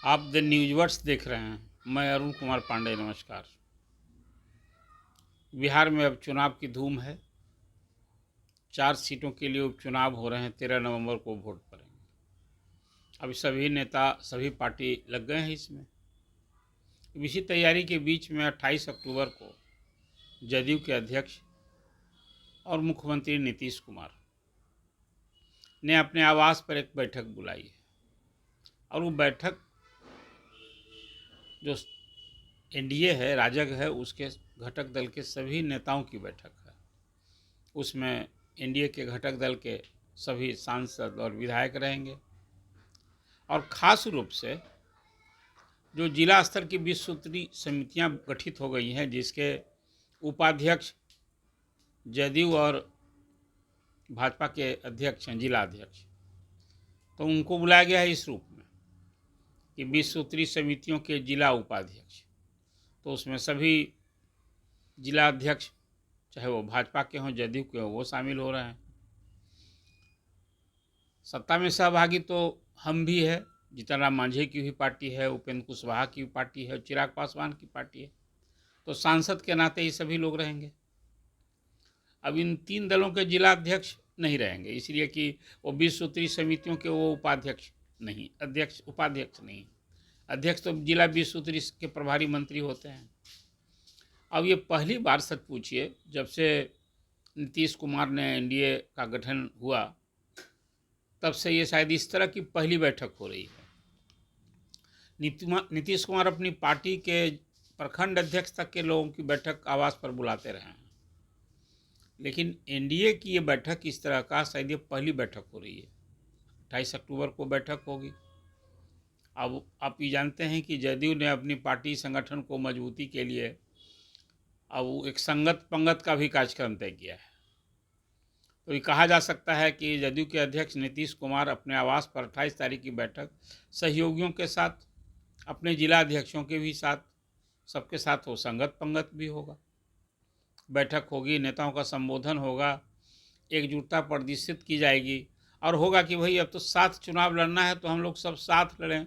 आप द न्यूज़वर्ड्स देख रहे हैं। मैं अरुण कुमार पांडे, नमस्कार। बिहार में अब चुनाव की धूम है। 4 सीटों के लिए उपचुनाव हो रहे हैं। 13 नवंबर को वोट पड़ेंगे। अब सभी नेता, सभी पार्टी लग गए हैं इसमें। इसी तैयारी के बीच में 28 अक्टूबर को जदयू के अध्यक्ष और मुख्यमंत्री नीतीश कुमार ने अपने आवास पर एक बैठक बुलाई है। और वो बैठक जो एनडीए है, राजग है, उसके घटक दल के सभी नेताओं की बैठक है। उसमें एनडीए के घटक दल के सभी सांसद और विधायक रहेंगे। और ख़ास रूप से जो जिला स्तर की 20 सूत्री समितियां गठित हो गई हैं, जिसके उपाध्यक्ष जदयू और भाजपा के अध्यक्ष हैं, जिला अध्यक्ष, तो उनको बुलाया गया है इस रूप में कि 20 सूत्री समितियों के जिला उपाध्यक्ष। तो उसमें सभी जिला अध्यक्ष, चाहे वो भाजपा के हों, जदयू के हों, वो शामिल हो रहे हैं। सत्ता में सहभागी तो हम भी है। जीतन राम मांझी की भी पार्टी है, उपेंद्र कुशवाहा की भी पार्टी है, चिराग पासवान की पार्टी है। तो सांसद के नाते ये सभी लोग रहेंगे। अब इन 3 दलों के जिला अध्यक्ष नहीं रहेंगे, इसलिए कि वो 20 सूत्री समितियों के वो उपाध्यक्ष नहीं, अध्यक्ष उपाध्यक्ष नहीं। अध्यक्ष तो जिला 20 सूत्री के प्रभारी मंत्री होते हैं। अब ये पहली बार सच पूछिए, जब से नीतीश कुमार ने एनडीए का गठन हुआ, तब से ये शायद इस तरह की पहली बैठक हो रही है। नीतीश कुमार अपनी पार्टी के प्रखंड अध्यक्ष तक के लोगों की बैठक आवास पर बुलाते रहे हैं, लेकिन एनडीए की ये बैठक इस तरह का शायद ये पहली बैठक हो रही है। 28 अक्टूबर को बैठक होगी। अब आप ये जानते हैं कि जदयू ने अपनी पार्टी संगठन को मजबूती के लिए अब एक संगत पंगत का भी कार्यक्रम तय किया है। तो ये कहा जा सकता है कि जदयू के अध्यक्ष नीतीश कुमार अपने आवास पर 28 तारीख की बैठक सहयोगियों के साथ, अपने जिला अध्यक्षों के भी साथ, सबके साथ हो संगत पंगत भी होगा। बैठक होगी, नेताओं का संबोधन होगा, एकजुटता प्रदर्शित की जाएगी और होगा कि भाई अब तो साथ चुनाव लड़ना है, तो हम लोग सब साथ लड़ें।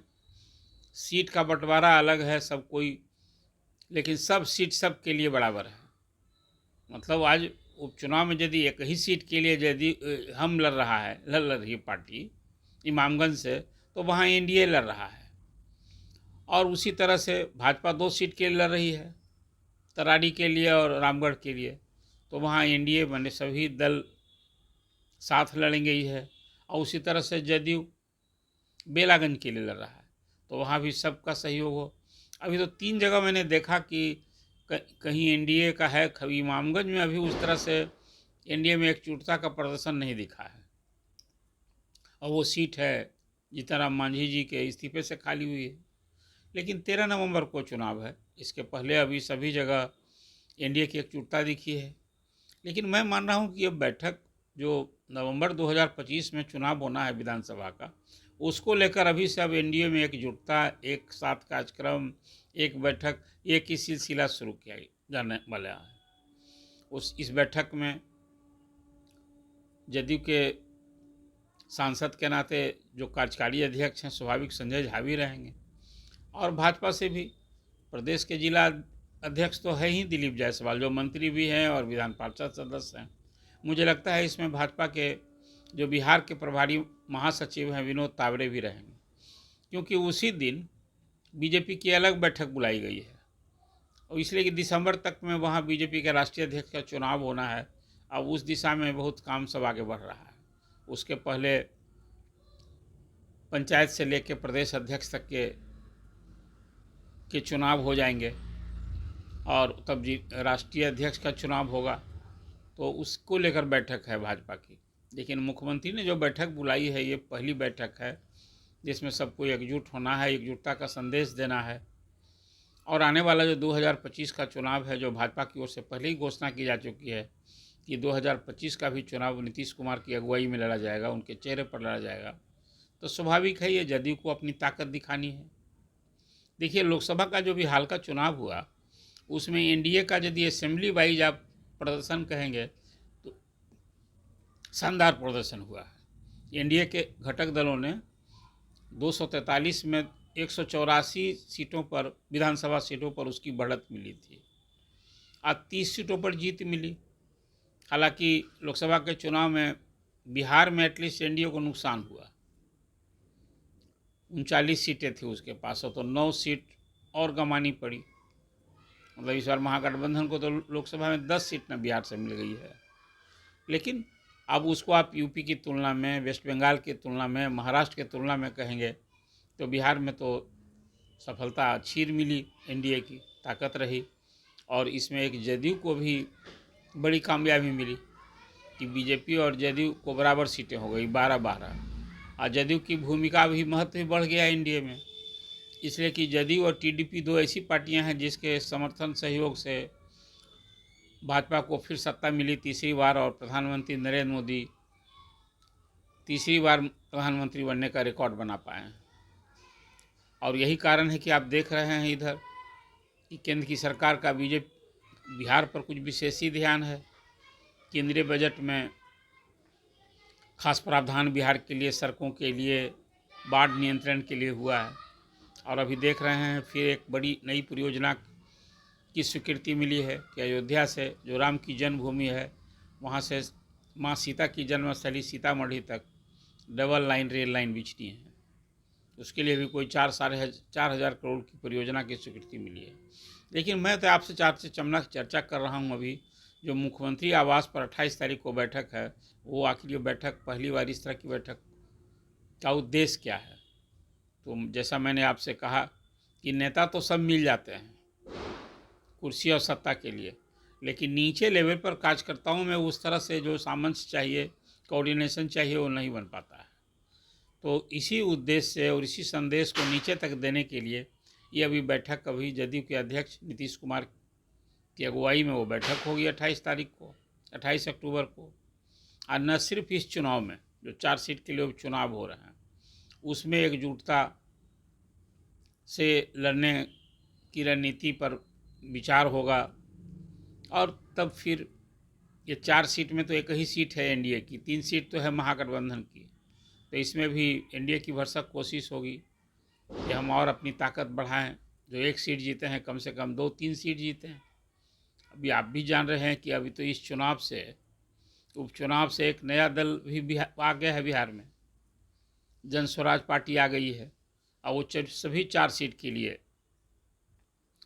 सीट का बंटवारा अलग है सब कोई, लेकिन सब सीट सब के लिए बराबर है। मतलब आज उपचुनाव में यदि एक ही सीट के लिए यदि हम लड़ रही है पार्टी इमामगंज से, तो वहाँ एनडीए लड़ रहा है। और उसी तरह से भाजपा 2 सीट के लिए लड़ रही है, तरारी के लिए और रामगढ़ के लिए। तो वहाँ एनडीए बने सभी दल साथ लड़ेंगे ही है। और उसी तरह से जदयू बेलागंज के लिए लड़ रहा है, तो वहाँ भी सबका सहयोग हो। अभी तो 3 जगह मैंने देखा कि कहीं एनडीए का है, इमामगंज में अभी उस तरह से एनडीए में एकजुटता का प्रदर्शन नहीं दिखा है। और वो सीट है जीतन राम मांझी जी के इस्तीफे से खाली हुई है। लेकिन 13 नवंबर को चुनाव है, इसके पहले अभी सभी जगह एनडीए की एकजुटता दिखी है। लेकिन मैं मान रहा हूँ कि ये बैठक जो नवंबर 2025 में चुनाव होना है विधानसभा का, उसको लेकर अभी से अब एनडीए में एकजुटता, एक साथ कार्यक्रम, एक बैठक, एक ही सिलसिला शुरू किया जाने वाला है। इस बैठक में जदयू के सांसद के नाते जो कार्यकारी अध्यक्ष हैं, स्वाभाविक संजय झा भी रहेंगे। और भाजपा से भी प्रदेश के जिला अध्यक्ष तो है ही दिलीप जायसवाल, जो मंत्री भी हैं और विधान पार्षद सदस्य हैं। मुझे लगता है इसमें भाजपा के जो बिहार के प्रभारी महासचिव हैं विनोद तावड़े भी रहेंगे, क्योंकि उसी दिन बीजेपी की अलग बैठक बुलाई गई है। और इसलिए कि दिसंबर तक में वहाँ बीजेपी के राष्ट्रीय अध्यक्ष का चुनाव होना है। अब उस दिशा में बहुत काम सब आगे बढ़ रहा है। उसके पहले पंचायत से लेकर प्रदेश अध्यक्ष तक के चुनाव हो जाएंगे और तब राष्ट्रीय अध्यक्ष का चुनाव होगा। तो उसको लेकर बैठक है भाजपा की। लेकिन मुख्यमंत्री ने जो बैठक बुलाई है, ये पहली बैठक है जिसमें सबको एकजुट होना है, एकजुटता का संदेश देना है। और आने वाला जो 2025 का चुनाव है, जो भाजपा की ओर से पहले ही घोषणा की जा चुकी है कि 2025 का भी चुनाव नीतीश कुमार की अगुवाई में लड़ा जाएगा, उनके चेहरे पर लड़ा जाएगा। तो स्वाभाविक है ये जदयू को अपनी ताकत दिखानी है। देखिए, लोकसभा का जो भी हाल का चुनाव हुआ, उसमें एनडीए का यदि असेंबली वाइज आप प्रदर्शन कहेंगे तो शानदार प्रदर्शन हुआ है। एनडीए के घटक दलों ने 243 में 184 सीटों पर, विधानसभा सीटों पर उसकी बढ़त मिली थी। आज 30 सीटों पर जीत मिली। हालांकि लोकसभा के चुनाव में बिहार में एटलीस्ट एनडीए को नुकसान हुआ, 39 सीटें थी उसके पास, तो 9 सीट और गंवानी पड़ी। मतलब इस बार महागठबंधन को तो लोकसभा में 10 सीट न बिहार से मिल गई है। लेकिन अब उसको आप यूपी की तुलना में, वेस्ट बंगाल की तुलना में, महाराष्ट्र की तुलना में कहेंगे तो बिहार में तो सफलता अच्छी मिली, एनडीए की ताकत रही। और इसमें एक जदयू को भी बड़ी कामयाबी मिली कि बीजेपी और जदयू को बराबर सीटें हो गई, 12-12। और जदयू की भूमिका भी, महत्व भी बढ़ गया एनडीए में, इसलिए कि जदयू और टीडीपी दो ऐसी पार्टियां हैं जिसके समर्थन सहयोग से भाजपा को फिर सत्ता मिली तीसरी बार, और प्रधानमंत्री नरेंद्र मोदी तीसरी बार प्रधानमंत्री बनने का रिकॉर्ड बना पाए हैं। और यही कारण है कि आप देख रहे हैं इधर कि केंद्र की सरकार का बिहार पर कुछ विशेष ही ध्यान है। केंद्रीय बजट में खास प्रावधान बिहार के लिए, सड़कों के लिए, बाढ़ नियंत्रण के लिए हुआ है। और अभी देख रहे हैं फिर एक बड़ी नई परियोजना की स्वीकृति मिली है कि अयोध्या से, जो राम की जन्मभूमि है, वहाँ से माँ सीता की जन्मस्थली सीतामढ़ी तक डबल लाइन रेल लाइन बिछनी है। उसके लिए भी कोई 4,500 करोड़ की परियोजना की स्वीकृति मिली है। लेकिन मैं तो आपसे चर्चा कर रहा हूँ अभी, जो मुख्यमंत्री आवास पर 28 तारीख को बैठक है, वो आखिर ये बैठक पहली बार इस तरह की बैठक का उद्देश्य क्या है? तो जैसा मैंने आपसे कहा कि नेता तो सब मिल जाते हैं कुर्सी और सत्ता के लिए, लेकिन नीचे लेवल पर कार्यकर्ताओं में उस तरह से जो सामंजस्य चाहिए, कोऑर्डिनेशन चाहिए, वो नहीं बन पाता है। तो इसी उद्देश्य से और इसी संदेश को नीचे तक देने के लिए ये अभी बैठक, अभी जदयू के अध्यक्ष नीतीश कुमार की अगुवाई में वो बैठक होगी 28 तारीख को, 28 अक्टूबर को। और न सिर्फ इस चुनाव में, जो 4 सीट के लिए चुनाव हो रहे हैं, उसमें एकजुटता से लड़ने की रणनीति पर विचार होगा। और तब फिर ये 4 सीट में तो एक ही सीट है एनडीए की, 3 सीट तो है महागठबंधन की, तो इसमें भी एनडीए की भरसक कोशिश होगी कि हम और अपनी ताकत बढ़ाएं। जो 1 सीट जीते हैं, कम से कम 2-3 सीट जीते हैं। अभी आप भी जान रहे हैं कि अभी तो इस चुनाव से, उपचुनाव से एक नया दल भी आ गया है बिहार में, जन स्वराज पार्टी आ गई है, और वो सभी 4 सीट के लिए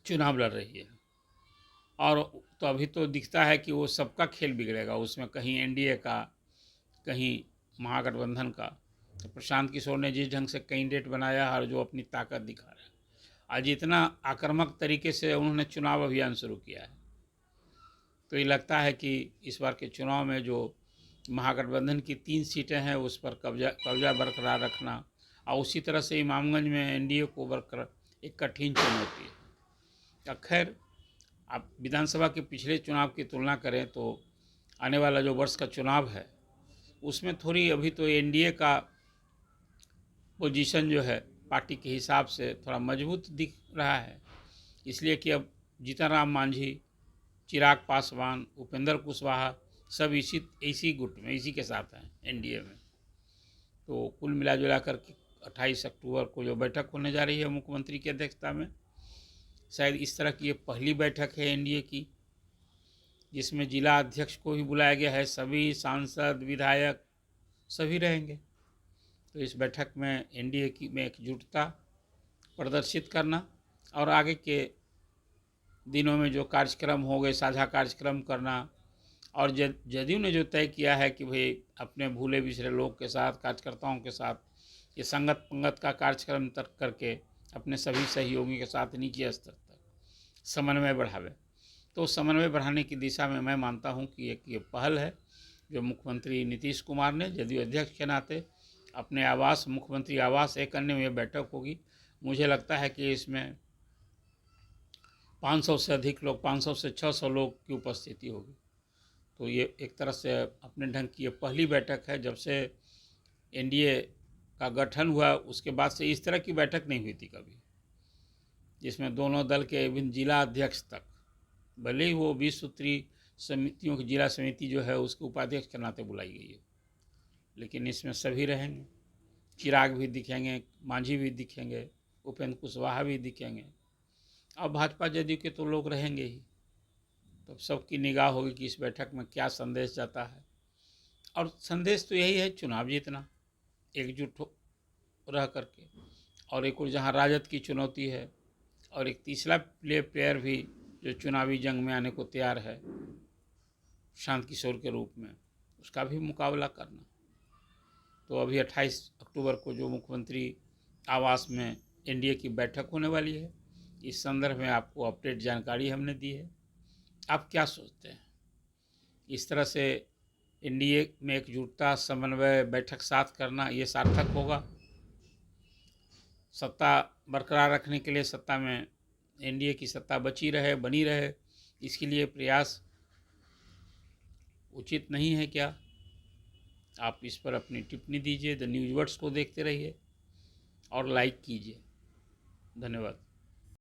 चुनाव लड़ रही है। और तो अभी तो दिखता है कि वो सबका खेल बिगड़ेगा उसमें, कहीं एनडीए का, कहीं महागठबंधन का। तो प्रशांत किशोर ने जिस ढंग से कैंडिडेट बनाया और जो अपनी ताकत दिखा रहा है, आज इतना आक्रामक तरीके से उन्होंने चुनाव अभियान शुरू किया है, तो ये लगता है कि इस बार के चुनाव में जो महागठबंधन की 3 सीटें हैं उस पर कब्जा बरकरार रखना, और उसी तरह से इमामगंज में एनडीए को बरकरार, एक कठिन चुनौती है। खैर, आप विधानसभा के पिछले चुनाव की तुलना करें तो आने वाला जो वर्ष का चुनाव है उसमें थोड़ी अभी तो एनडीए का पोजीशन जो है पार्टी के हिसाब से थोड़ा मजबूत दिख रहा है, इसलिए कि अब जीतन राम मांझी, चिराग पासवान, उपेंद्र कुशवाहा सब इसी गुट में, इसी के साथ हैं एनडीए में। तो कुल मिला जुला कर 28 अक्टूबर को जो बैठक होने जा रही है मुख्यमंत्री की अध्यक्षता में, शायद इस तरह की ये पहली बैठक है एनडीए की जिसमें जिला अध्यक्ष को भी बुलाया गया है, सभी सांसद, विधायक सभी रहेंगे। तो इस बैठक में एनडीए की में एकजुटता प्रदर्शित करना, और आगे के दिनों में जो कार्यक्रम हो गए, साझा कार्यक्रम करना, और जदयू ने जो तय किया है कि भाई अपने भूले बिछड़े लोग के साथ, कार्यकर्ताओं के साथ ये संगत पंगत का कार्यक्रम तक करके अपने सभी सहयोगियों के साथ नीचे स्तर तक समन्वय बढ़ावे। तो समन्वय बढ़ाने की दिशा में मैं मानता हूं कि एक ये पहल है जो मुख्यमंत्री नीतीश कुमार ने जदयू अध्यक्ष के नाते अपने आवास, मुख्यमंत्री आवास एक अन्य में बैठक होगी। मुझे लगता है कि इसमें 500 से अधिक लोग, 500 से 600 लोग की उपस्थिति होगी। तो ये एक तरह से अपने ढंग की ये पहली बैठक है, जब से एनडीए का गठन हुआ उसके बाद से इस तरह की बैठक नहीं हुई थी कभी, जिसमें दोनों दल के विभिन्न जिला अध्यक्ष तक, भले ही वो 20 सूत्री समितियों की जिला समिति जो है उसके उपाध्यक्ष के नाते बुलाई गई है, लेकिन इसमें सभी रहेंगे। चिराग भी दिखेंगे, मांझी भी दिखेंगे, उपेंद्र कुशवाहा भी दिखेंगे, और भाजपा जदयू के तो लोग रहेंगे ही। तो सबकी निगाह होगी कि इस बैठक में क्या संदेश जाता है। और संदेश तो यही है, चुनाव जीतना एकजुट रह करके। और एक और जहाँ राजद की चुनौती है, और एक तीसरा प्लेयर भी जो चुनावी जंग में आने को तैयार है शांत किशोर के रूप में, उसका भी मुकाबला करना। तो अभी 28 अक्टूबर को जो मुख्यमंत्री आवास में एनडीए की बैठक होने वाली है, इस संदर्भ में आपको अपडेट जानकारी हमने दी है। आप क्या सोचते हैं, इस तरह से एनडीए में एकजुटता, समन्वय, बैठक साथ करना, ये सार्थक होगा? सत्ता बरकरार रखने के लिए, सत्ता में एनडीए की सत्ता बची रहे, बनी रहे, इसके लिए प्रयास उचित नहीं है क्या? आप इस पर अपनी टिप्पणी दीजिए। द न्यूज़ वर्ड्स को देखते रहिए और लाइक कीजिए। धन्यवाद।